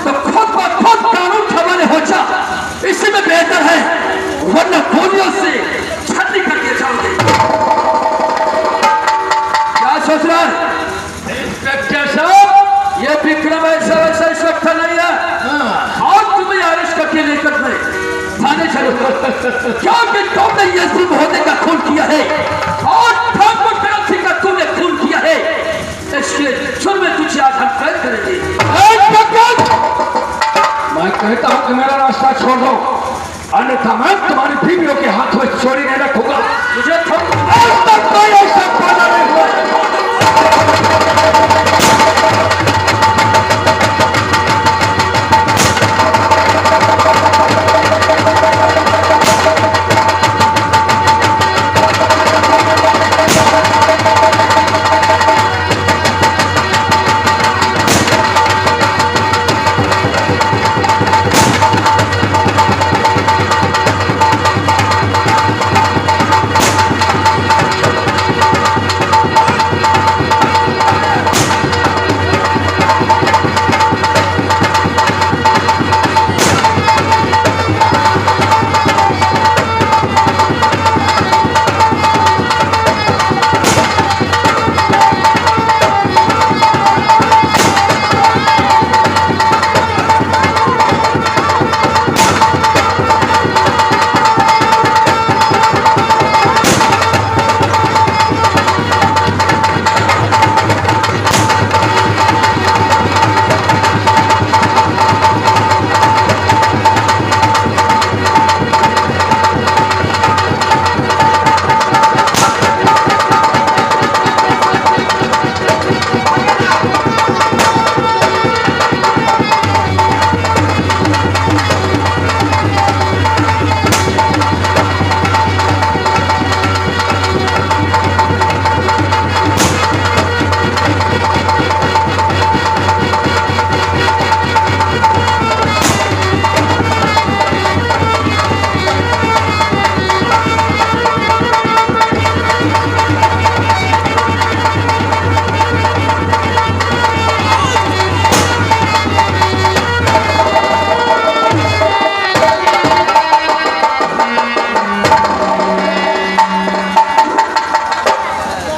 तो खुद ब खुद कानून के हवाले हो जा, इसी में बेहतर है, वरना गोलियों से छलनी कर दिए जाओगे। क्या सोच रहा है इंस्पेक्टर साहब? ये विक्रम ऐसा वैसा इस वक्त नहीं है और तुम्हें अरेस्ट करके लेकर गए थाने चलो, क्योंकि तुमने यजीद होने का खून किया है और ठाकुर तरफी का तुमने खून किया है। इसके जुर्म में तुझे आज हम कैद करेंगे। मैं कहता हूँ कि मेरा रास्ता छोड़ दो, अन्यथा मैं तुम्हारी बीवियों के हाथ में चोरी नहीं रखूंगा। मुझे आज तक कोई ऐसा पैदा नहीं हुआ।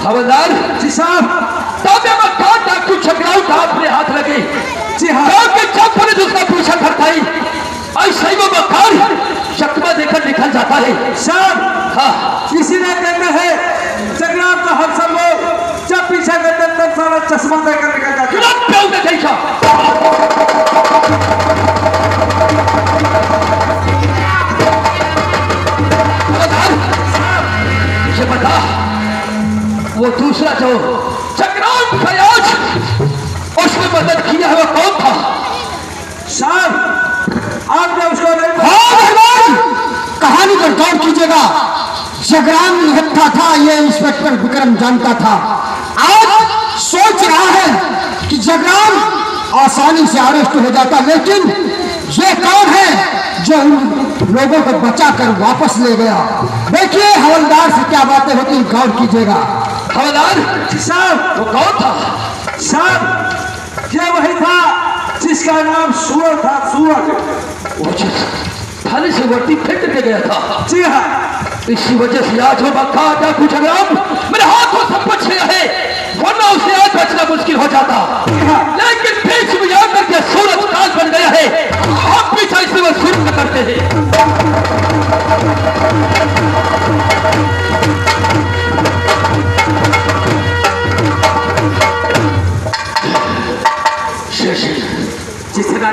खबरदार जी साहब, तब डाकू छकराऊ था अपने हाथ लगे। जी हाँ, जब पुलिस उसका पीछा करता ही ऐसा ही वो मकान चकमा देकर निकल जाता है। साहब हाँ, किसी ने कहना है जगराम का हम सब लोग जब पीछा करते तब सारा चश्मा देकर निकल जाता है। बता वो दूसरा जो चक्रांत खयाज उसने मदद किया है वो कौन था? साहब आपने उसको कहानी पर गौर कीजिएगा। जगराम निहत्था था, ये इंस्पेक्टर विक्रम जानता था। आज सोच रहा है कि जगराम आसानी से अरेस्ट हो जाता, लेकिन ये कौन है जो उन लोगों को बचाकर वापस ले गया? देखिए हवलदार से क्या बातें होती, गौर कीजिएगा। हवलदार साहब वो कौन था? साहब ये वही था जिसका नाम सूअर था। सूअर थाने से वर्दी फेंक के गया था। जी हाँ, इसी वजह से आज वो मक्का डाकू जगराम मेरे हाथों सब बच गया है, वरना उसे आज बचना मुश्किल हो जाता। लेकिन बीच में आकर के सूरज काल बन गया है, हम पीछा इसमें वो शुरू करते हैं।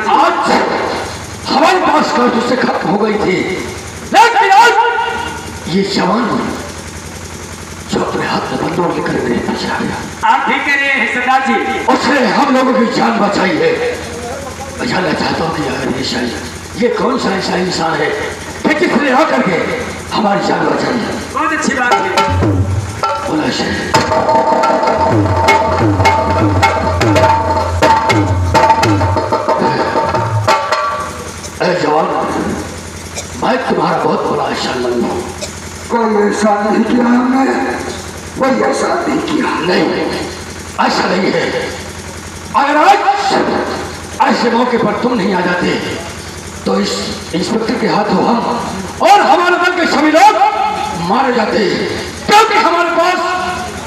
आज हमारे पास कर्ज उससे खत्म हो गई थी, लेकिन आज ये जवान जो अपने हाथ में बंदूक लेकर मेरे पीछे आ गया। आप ठीक कह रहे हैं सरदार जी, उसने हम लोगों की जान बचाई है। मैं जानना चाहता हूँ कि अगर ये कौन सा ऐसा इंसान है कि किसने आकर के हमारी जान बचाई है? बहुत अच्छी बात है। बोला जवान, मैं तुम्हारा बहुत बड़ा एहसानमंद हूँ। कोई ऐसा नहीं किया हमने, कोई ऐसा नहीं किया। नहीं ऐसा नहीं है। अगर आज से मौके पर तुम नहीं आ जाते तो इस इंस्पेक्टर के हाथों हम और हमारे दल के सभी लोग मारे जाते, क्योंकि हमारे पास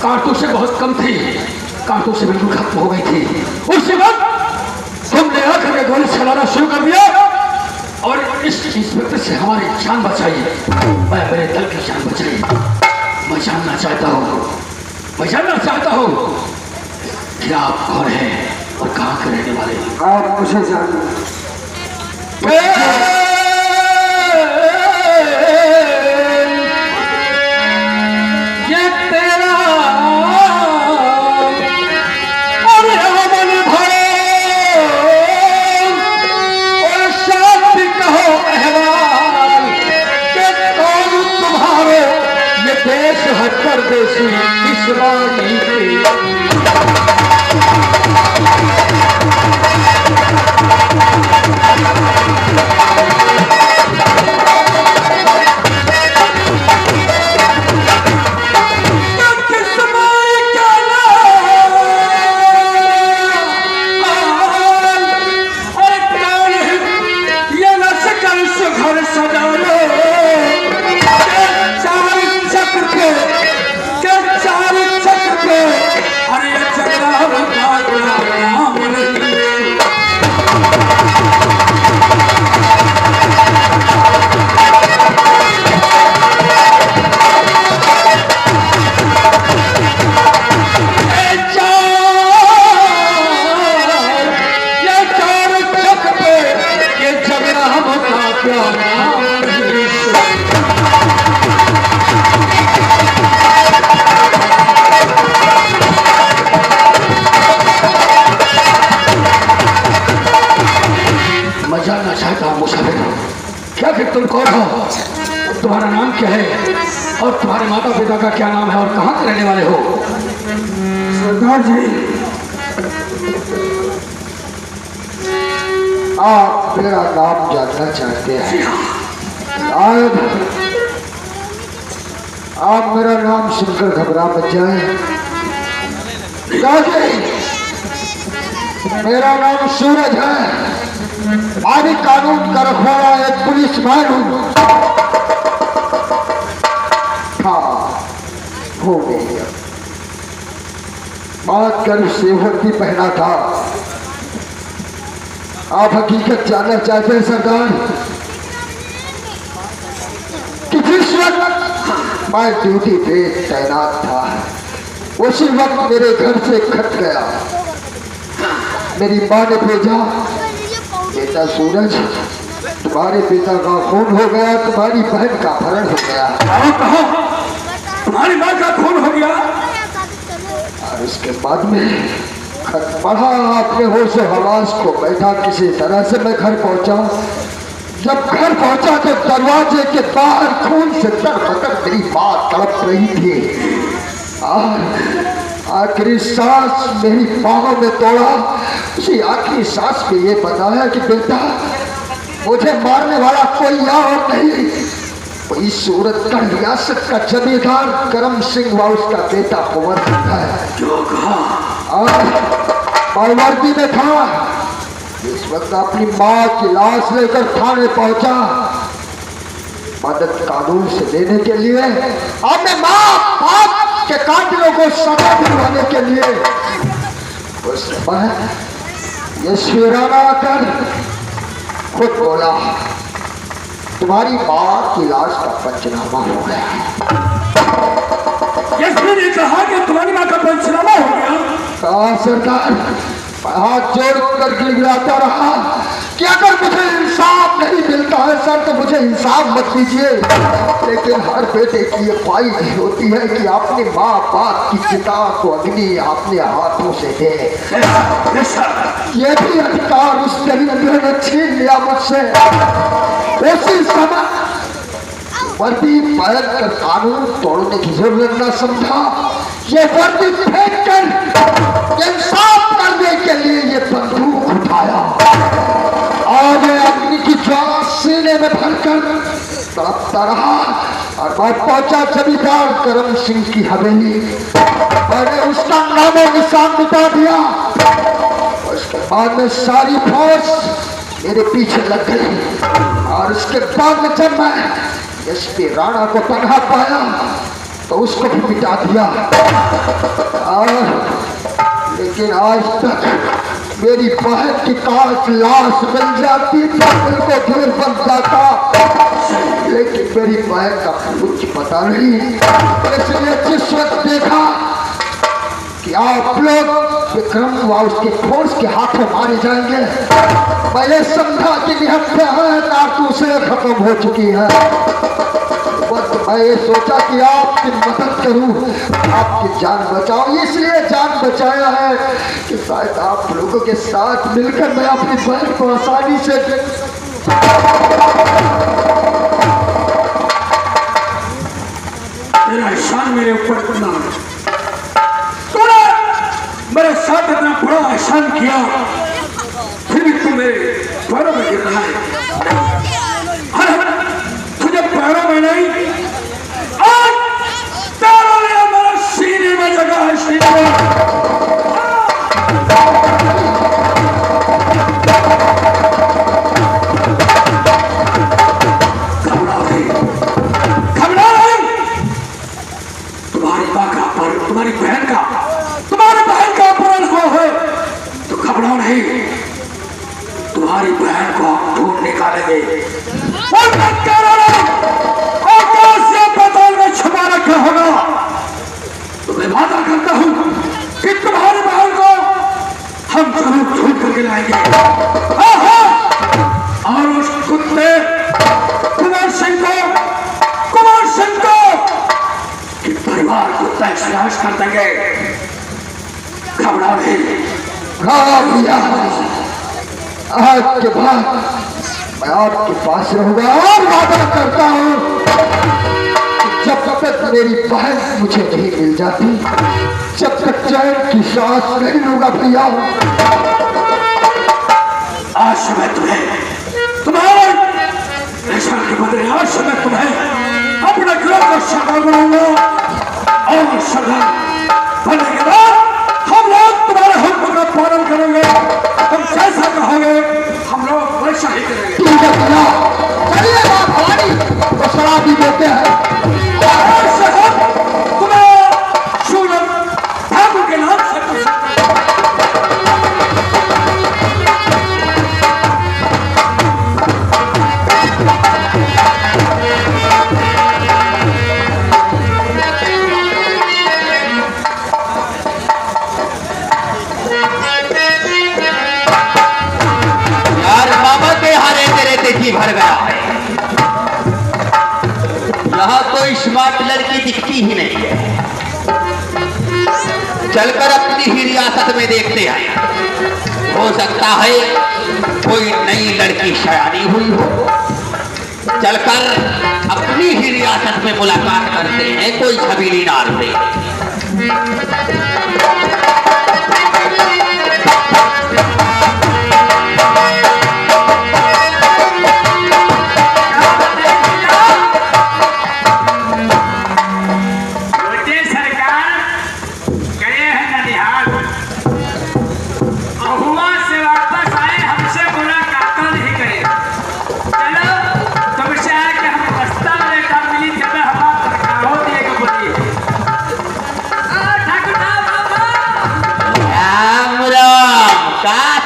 कारतूसें बहुत कम थी, कारतूसें बिल्कुल खत्म हो गई थी। उसी वक्त तुमने आकर के गोली चलाना शुरू कर दिया और इस इंस्पेक्टर से हमारी जान बचाई, मैं मेरे दल की जान बचाई। मैं जानना चाहता हूँ कि आप कौन हैं और कहाँ के रहने वाले हैं? आप मुझे जानिए। ये तेरा और अमन भाई और शांति कहो अहवाल के कौन तुम्हारे ये देश है परदेसी इस्लामी के। क्या फिर तुम कौन हो, तुम्हारा नाम क्या है और तुम्हारे माता पिता का क्या नाम है और कहाँ के रहने वाले हो? सरदार जी, आप मेरा नाम जानना चाहते हैं? आप मेरा नाम सुनकर घबरा मत जाए। मेरा नाम सूरज है, आदि कानून का रखवाला एक पुलिस मैन हूँ। हाँ, हो गई। बात कर से वर्दी पहना था। आप हकीकत जानना चाहते हैं सरदार कि जिस वक्त मैं ड्यूटी पे तैनात था उसी वक्त मेरे घर से खट गया। मेरी माँ ने भेजा, बेटा सूरज, तुम्हारे पिता का खून हो गया, तुम्हारी बहन का अपहरण हो गया। तुम्हारी माँ का खून हो गया? और उसके बाद में खत पढ़ा, अपने होश हवास को बैठा किसी तरह से मैं घर पहुंचा। जब घर पहुंचा तो दरवाजे के बाहर खून से तरबतर मेरी माँ तड़प रही थी और आखिरी सांस मेरी बाहों में तोड़ा। उसी आखिरी सांस में ये बताया कि बेटा, मुझे मारने वाला कोई और नहीं, कोई सूरत का रियासत का जमींदार करम सिंह व उसका बेटा पवन सिंह है। और वर्दी में था। इस वक्त अपनी माँ की लाश लेकर थाने पहुंचा मदद कानून से देने के लिए, अपने माँ बाप के कातिलों को सजा दिलवाने के लिए। उस समय ये शिवराना आकर खुद बोला, तुम्हारी माँ की लाश का पंचनामा हो गया। यशवी कहा कि तुम्हारी माँ का पंचनामा हो गया? कहा सरकार, हाथ जोड़ कर गिड़गिड़ाता रहा कि अगर मुझे इंसाफ नहीं मिलता है सर तो मुझे इंसाफ मत दीजिए, लेकिन हर बेटे की ये ख्वाहिश होती है कि अपने माँ बाप की चिता को अग्नि अपने हाथों से दे। ये भी अधिकार उस दरिंदे ने छीन लिया मुझसे। उसी समय वर्दी पहन कर कानून तोड़ने की जरूरत न समझा, ये वर्दी फेंक कर इंसाफ करने के लिए ये बंदूक उठाया और अग्नि की ज्वाला सीने में भरकर तड़पता रहा। और मैं पहुंचा जमींदार करम सिंह की हवेली, मैंने उसका नामो निशान मिटा दिया। उस उसके बाद में सारी फौज मेरे पीछे लग गई और उसके बाद में जब मैं एसपी राणा को तनहा पाया तो उसको भी मिटा दिया। और लेकिन आज तक मेरी बहन की काश लाश मिल जाती तो दिल को ढेर बन जाता, लेकिन मेरी बहन का कुछ पता नहीं। इसलिए जिस वक्त देखा कि आप लोग विक्रम व उसके फोर्स के हाथों मारे जाएंगे, मैं ये समझा कि निहत्या है, कारतूसें खत्म हो चुकी है। बस मैं ये सोचा कि आपकी मदद करूं, आपकी जान बचाऊं। इसलिए जान बचाया है कि शायद आप लोगों के साथ मिलकर मैं अपनी बहन को आसानी से मेरा एहसान मेरे ऊपर इतना मेरे साथ इतना बड़ा एहसान किया, फिर भी तू मेरे पैरों में गिर रहा है। तुझे पैरों में नहीं, आज तेरे लिए मेरे सीने में जगह है। सीने में तुम्हारी बहन का अपहरण हुआ है तो घबराओ नहीं, तुम्हारी बहन को हम ढूंढ निकालेंगे। पताल में छुपा रखा होगा तो मैं वादा करता हूं कि तुम्हारी बहन को हम जरूर ढूंढ करके लाएंगे। और उस कुत्ते कुमार सिंह को परिवार को तहस कर देंगे। घबराओ नहीं। आज के बाद मैं आपके पास रहूंगा और वादा करता हूं जब तक मेरी बहन मुझे नहीं मिल जाती, जब तक चैन की सांस नहीं लूंगा भैया। आज से मैं तुम्हारे एहसान के बदले आज से मैं तुम्हें अपने घर का सरदार बनाऊंगा। और सरदार बनने के बाद हम लोग तुम्हारे हुक्म का पालन करेंगे। तुम जैसा कहोगे हम लोग वैसा ही करेंगे। ठीक है भैया, चलिए बात हमारी तो शराब भी देते हैं। और से हम तुम्हें शूरम ठाकुर के नाम से पूछते हैं। भर गया है, यहां कोई स्मार्ट लड़की दिखती ही नहीं है। चलकर अपनी ही रियासत में देखते हैं, हो सकता है कोई नई लड़की शयानी हुई हो। चलकर अपनी ही रियासत में मुलाकात करते हैं कोई छबीली नार से।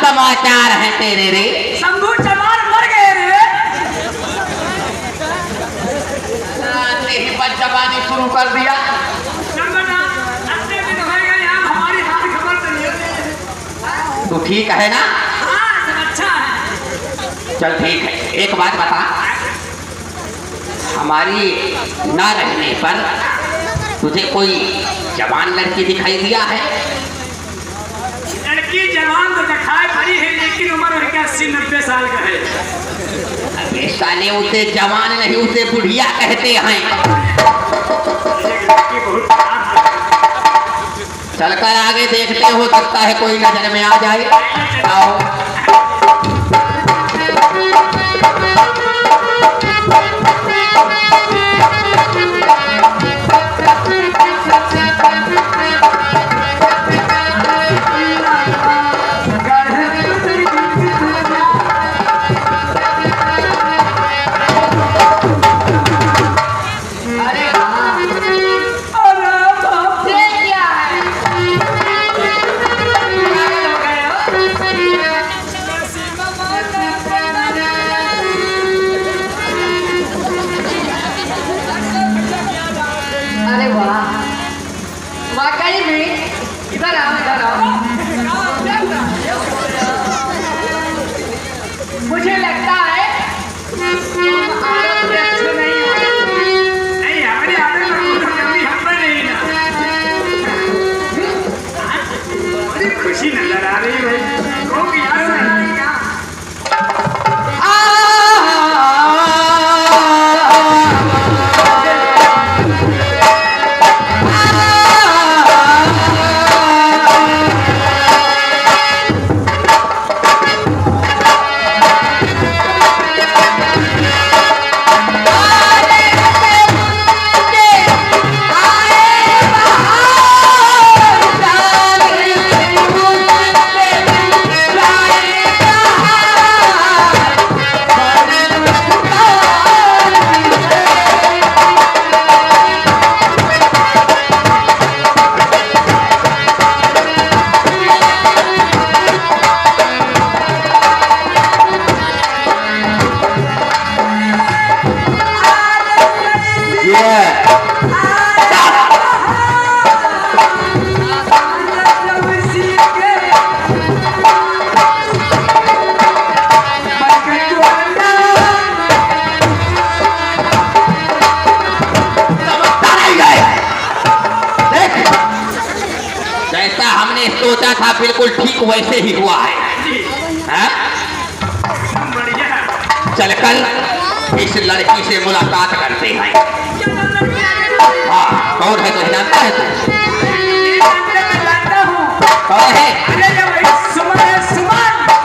समाचार है तेरे रे? शंभू चमार मर गए रे। जबानी शुरू कर दिया। तू ठीक है ना? अच्छा है। चल ठीक है, एक बात बता, हमारी ना रहने पर तुझे कोई जवान लड़की दिखाई दिया है? लड़की जवान तो दिखाई पड़ी है, लेकिन उम्र है क्या 80-90 साल का है। अबे साले, उसे जवान नहीं उसे बुढ़िया कहते हैं। चलकर आगे देखते, हो सकता है कोई नजर में आ जाए। आओ। गढ़ सोचा था बिल्कुल ठीक वैसे ही हुआ है, हाँ? चलकर इस लड़की से मुलाकात करते हैं। हाँ, कौन है तो जानता है तू? कौन है?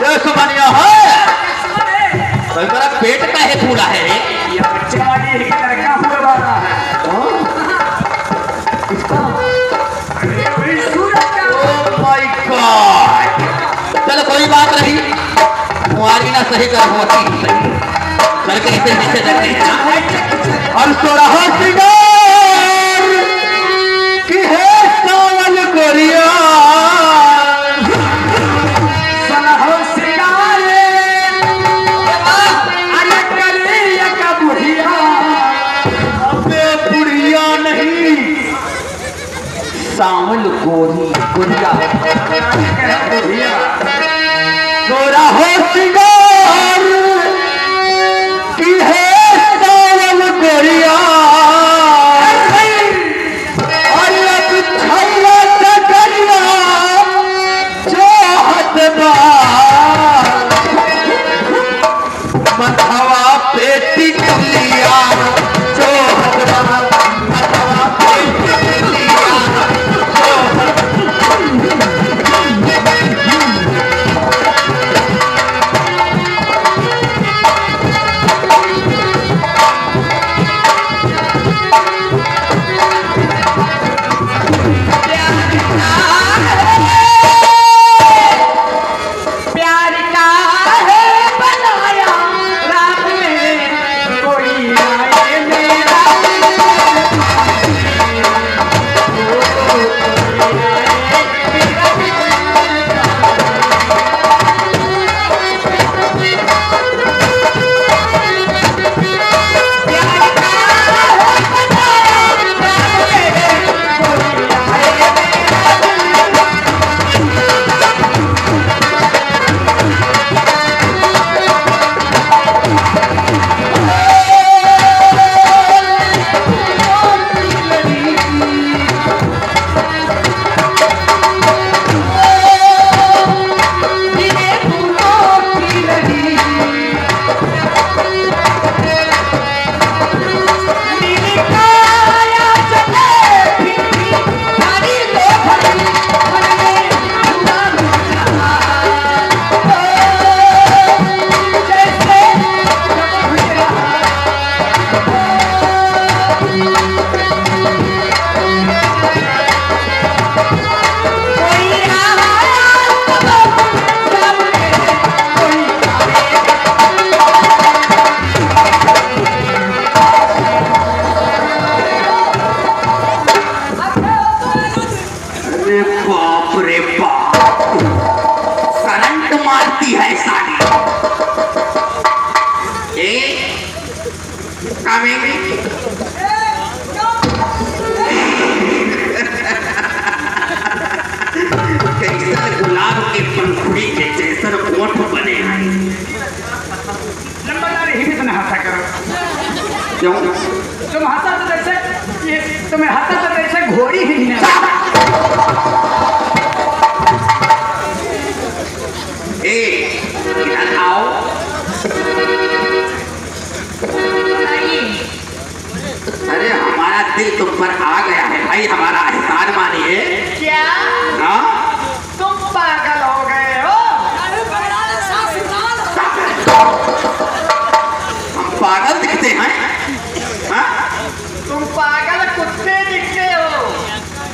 ये सुमनिया है। तो तेरा पेट का है पूरा है रे? चलो कोई बात नहीं, तुम्हारी ना सही कर होती सही करके इसे नीचे रखते हैं ना। और सोरह सिंगार की है सावन गोरिया, सावन गोरी गोरिया गोरा हो सिंगार की है सावन गोरिया, और अब छल्ला टकरिया चाहत मथवा पेटी कुलिया चाहत मथवा पेटी कुलिया। गुलाब के पंखुड़ी के जैसन ओठ बने हैं। नंबरदार ही भी हंसा करो। क्यों? तुम हंसा तो जैसे ये तुम्हें हंसा तो जैसे घोड़ी ही नहीं। इधर आओ। अरे हमारा दिल तुम पर आ गया है भाई, हमारा एहसान मानिए। क्या? हाँ? तुम पागल हो गए हो? हम पागल दिखते हैं? हाँ? तुम पागल कुत्ते दिखते हो।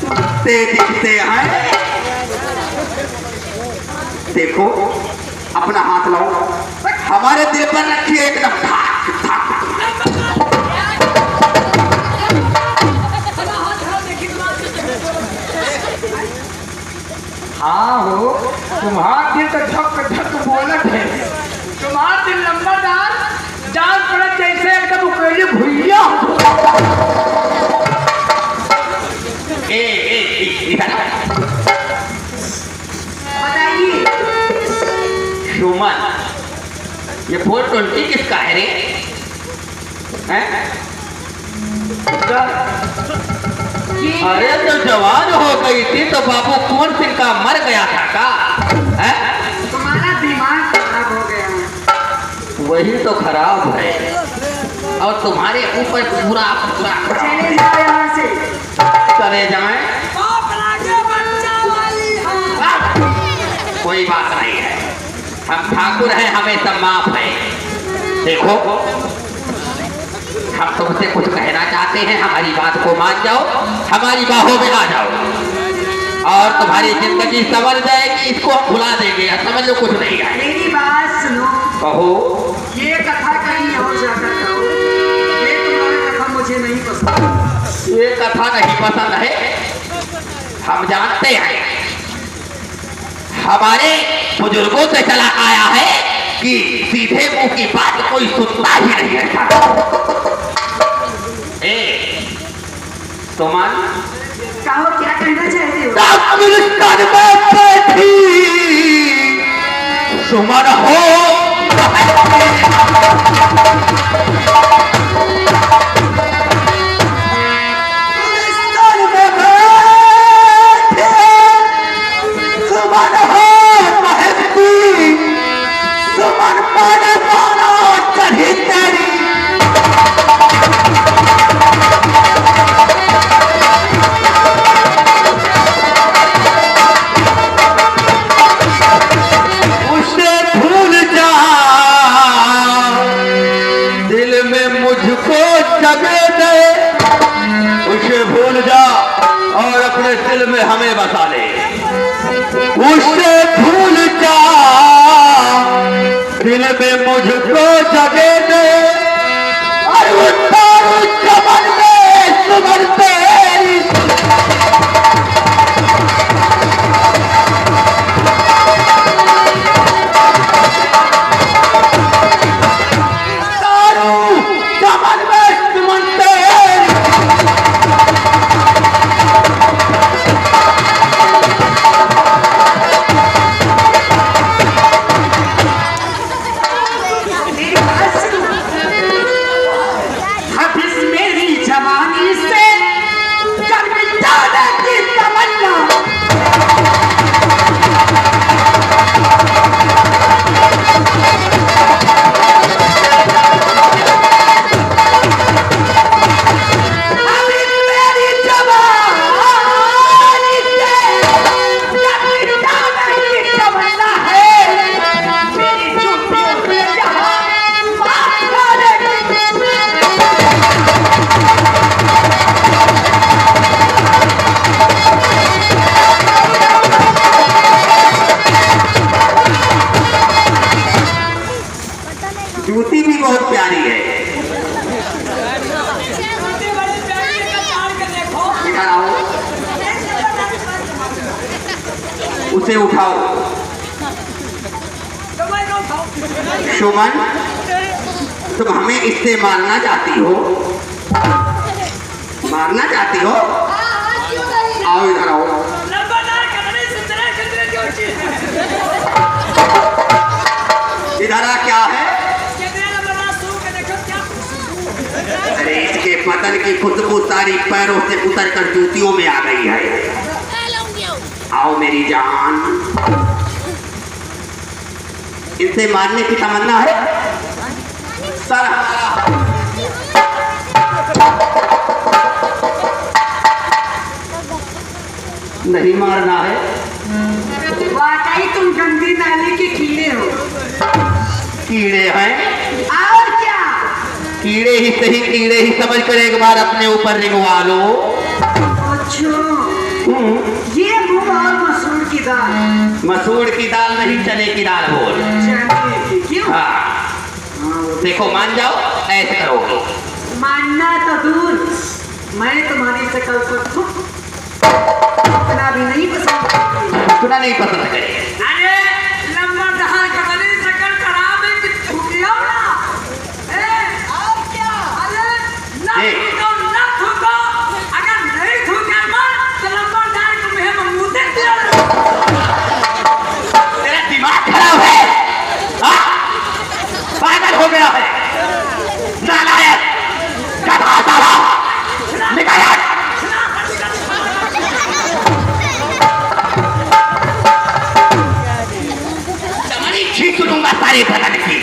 कुत्ते दिखते हैं? देखो अपना हाथ लाओ, हमारे दिल पर रखिए एकदम ठाक ठाक। हाँ हो, तुम्हारा दिल तो धक धक बोलत है। तुम्हारा दिल नंबरदार जान पड़त जैसे एकदम उकेली भुइया। बताइए सुमन, ये 420 किसका है रे? हैं? अरे तो जवान हो गई थी तो बाबू कुंवर सिंह का मर गया था का? है? तुम्हारा दिमाग खराब हो गया है। वही तो खराब है और तुम्हारे ऊपर पूरा पूरा चले जाओ यहाँ से। चले जाए कोई बात नहीं है, हम ठाकुर हैं, हमें सब माफ है। देखो हम तुमसे कुछ कहना चाहते हैं, हमारी बात को मान जाओ, हमारी बाहों में आ जाओ और तुम्हारी जिंदगी संवर जाएगी। इसको हम भुला देंगे, समझ लो कुछ नहीं है। मेरी बात सुनो। कहो। ये कथा कहीं और जाकर कहो, ये तुम्हारी कथा मुझे नहीं पसंद। ये कथा नहीं पसंद है, हम जानते हैं, हमारे बुजुर्गों से चला आया है कि सीधे मुंह की बात कोई सुनता ही नहीं है। सुमन कहो क्या कहना चाहते हो? सुमन हो दिल में हमें बसा ले, उसे भूल जा, दिल में मुझको जगे दे और चमन में सुमन तेरी चमन में सुमन तेरी जूती भी बहुत प्यारी है। इधर आओ, उसे उठाओ। सुमन, तुम हमें इससे मारना चाहती हो? मारना चाहती हो? आओ इधर आओ। इधर आ, क्या है? अरे इसके पतन की खुशबू सारी पैरों से उतर कर जूतियों में आ गई है। आओ मेरी जान, इनसे मारने की तमन्ना है? सर नहीं मारना है? वाकई तुम गंदी नाली के कीड़े हो। कीड़े हैं? और क्या? कीड़े ही सही, कीड़े ही समझ कर एक बार अपने ऊपर रिंगवा लो। अच्छा, ये मूंग और मसूर की दाल। मसूर की दाल नहीं, चने की दाल बोल। चने की? क्यों? हाँ देखो, मान जाओ, ऐसे करोगे। मानना तो दूर, मैं तुम्हारी शकल को उतना भी नहीं पसंद करती। उतना नहीं पसंद करे? अरे लंबा दहाड़ का बनी शकल खराब है कि थूकियो ना। और क्या? अरे ना थूको, अगर नहीं थूके मत तो लंबा दहाड़ को मैं मुंह देख दिया। तेरा दिमाग खराब है? पागल हो गया है? नालायक, गधा साला, निकाल। लड़की।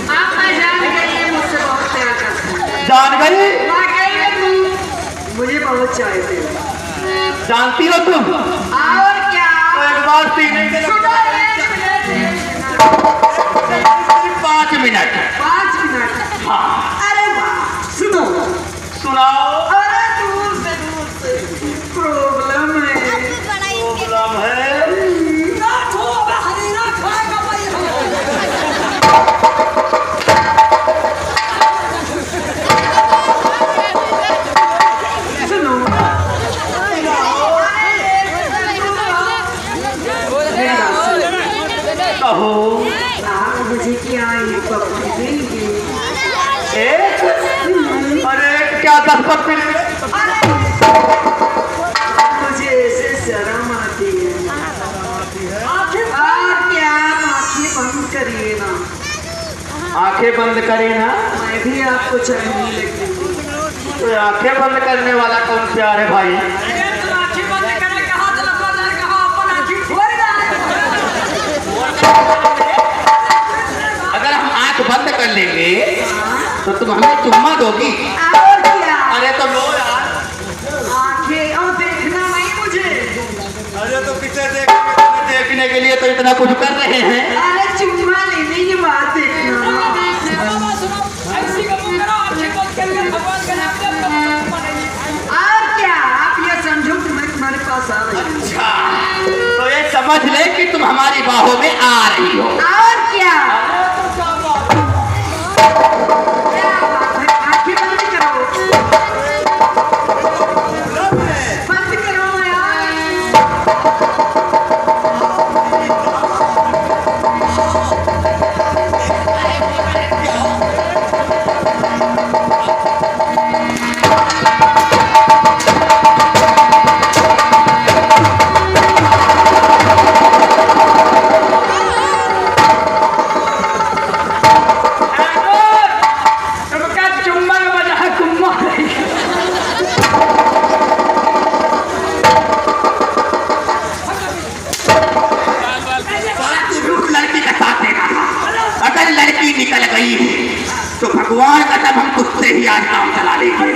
आप मैं जान गई ये मुझसे बहुत प्यार करते हैं। जान गई? वाकई में तुम मुझे बहुत चाहते हो। जानती हो तुम? और क्या? तो एक बार सीने के सुनो, 5 मिनट। 5 मिनट। हाँ, अरे वाह, सुनो। सुनाओ। अरे दूर से प्रॉब्लम है। प्रॉब्लम है? ना खो हरी ना खाएगा भाई हम। सुनो। कहो। आप मुझे क्या एक पप्पी देंगे? एक? अरे क्या 10 पप्पी मिलेंगे? मुझे ऐसे शर्म आती है। आप क्या आंखें बंद करिए ना। आंखें बंद करे ना। मैं भी आपको चाहिए लगती हूँ। तो आंखें बंद करने वाला कौन प्यार है भाई? आंखें बंद करे कहा तो कहा अपन आंखें खोल डाले। अगर हम आंख बंद कर लेंगे तो तुम हमें चुम्मा दोगी? और क्या? अरे तो लो यार। आंखें और देखना नहीं मुझे। अरे तो किसे देखने के लिए तो इतना कुछ कर रहे हैं। अरे चुम्मा लेने की बात देखना। और क्या? आप ये समझो कि मैं तुम्हारे पास आ रही हूँ। अच्छा, तो ये समझ ले कि तुम हमारी बाहों में आ रही हो। और क्या? क्या बात है? आंखें बंद करो। बंद करो यार। लड़की का साथ देना था। अगर लड़की निकल गई तो भगवान का तब हम कुत्ते ही आज काम चला लेंगे।